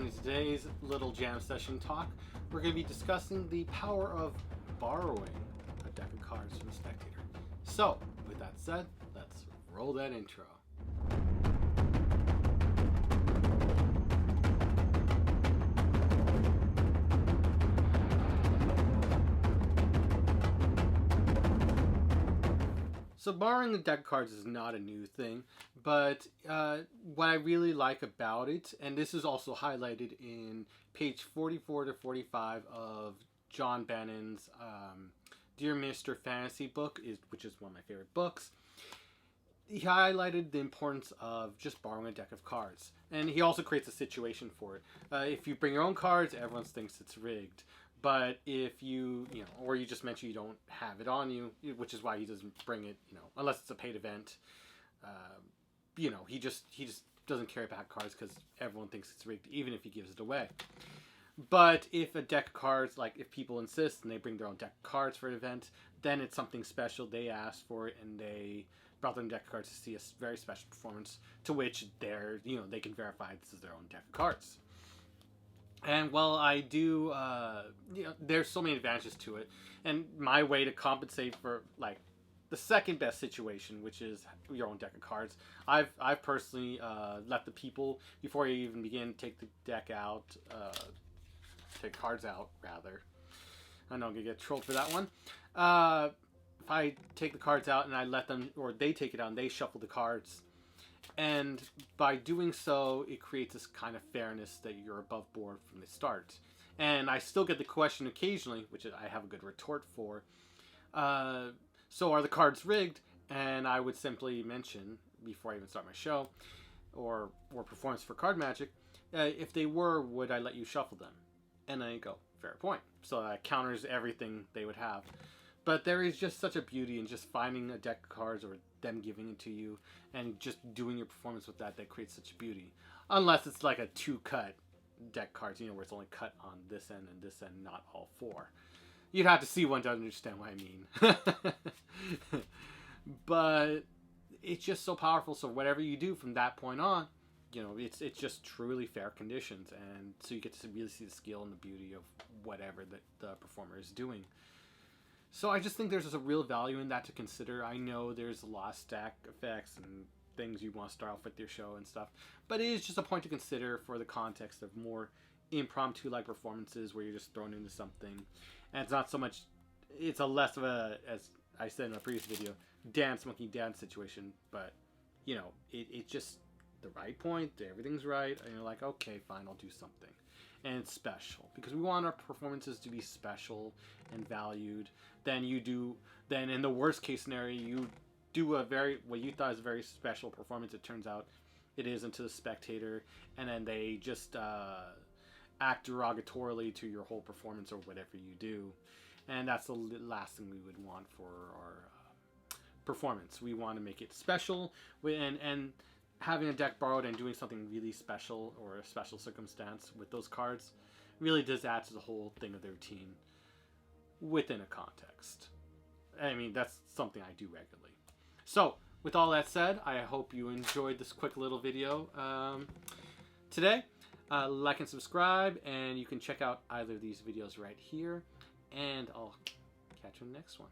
and in today's little jam session talk, we're going to be discussing the power of borrowing a deck of cards from a spectator. So, with that said, let's roll that intro. So borrowing a deck of cards is not a new thing, but what I really like about it, and this is also highlighted in page 44 to 45 of John Bannon's Dear Mr. Fantasy book, which is one of my favorite books. He highlighted the importance of just borrowing a deck of cards. And he also creates a situation for it. If you bring your own cards, everyone thinks it's rigged. But if you or you just mention you don't have it on you, which is why he doesn't bring it, unless it's a paid event, he just doesn't care about cards because everyone thinks it's rigged, even if he gives it away. But if a deck of cards, like if people insist and they bring their own deck of cards for an event, then it's something special. They asked for it and they brought their own deck of cards to see a very special performance, to which they can verify this is their own deck of cards. And while I do, there's so many advantages to it. And my way to compensate for, like, the second best situation, which is your own deck of cards, I've personally let the people, before you even begin, take the deck out, take cards out, rather. I know I'm going to get trolled for that one. If I take the cards out and I let them, or they take it out and they shuffle the cards, and by doing so, it creates this kind of fairness that you're above board from the start. And I still get the question occasionally, which I have a good retort for. So are the cards rigged? And I would simply mention, before I even start my show, or performance for Card Magic, if they were, would I let you shuffle them? And then I go, fair point. So that counters everything they would have. But there is just such a beauty in just finding a deck of cards or them giving it to you and just doing your performance with that creates such beauty. Unless it's like a two-cut deck cards, where it's only cut on this end and this end, not all four. You'd have to see one to understand what I mean. But it's just so powerful. So whatever you do from that point on, it's just truly fair conditions. And so you get to really see the skill and the beauty of whatever the performer is doing. So I just think there's a real value in that to consider. I know there's a lot of stack effects and things you want to start off with your show and stuff, but it is just a point to consider for the context of more impromptu-like performances where you're just thrown into something. And it's not so much, it's a less of a, as I said in a previous video, monkey dance situation, but, it's just the right point, everything's right, and you're like, okay, fine, I'll do something. And it's special because we want our performances to be special and valued. Then in the worst case scenario, you do what you thought is a very special performance. It turns out it isn't to the spectator, and then they just act derogatorily to your whole performance or whatever you do. And that's the last thing we would want for our performance. We want to make it special, and having a deck borrowed and doing something really special or a special circumstance with those cards really does add to the whole thing of the routine within a context. I mean, that's something I do regularly. So, with all that said, I hope you enjoyed this quick little video today. Like and subscribe, and you can check out either of these videos right here, and I'll catch you in the next one.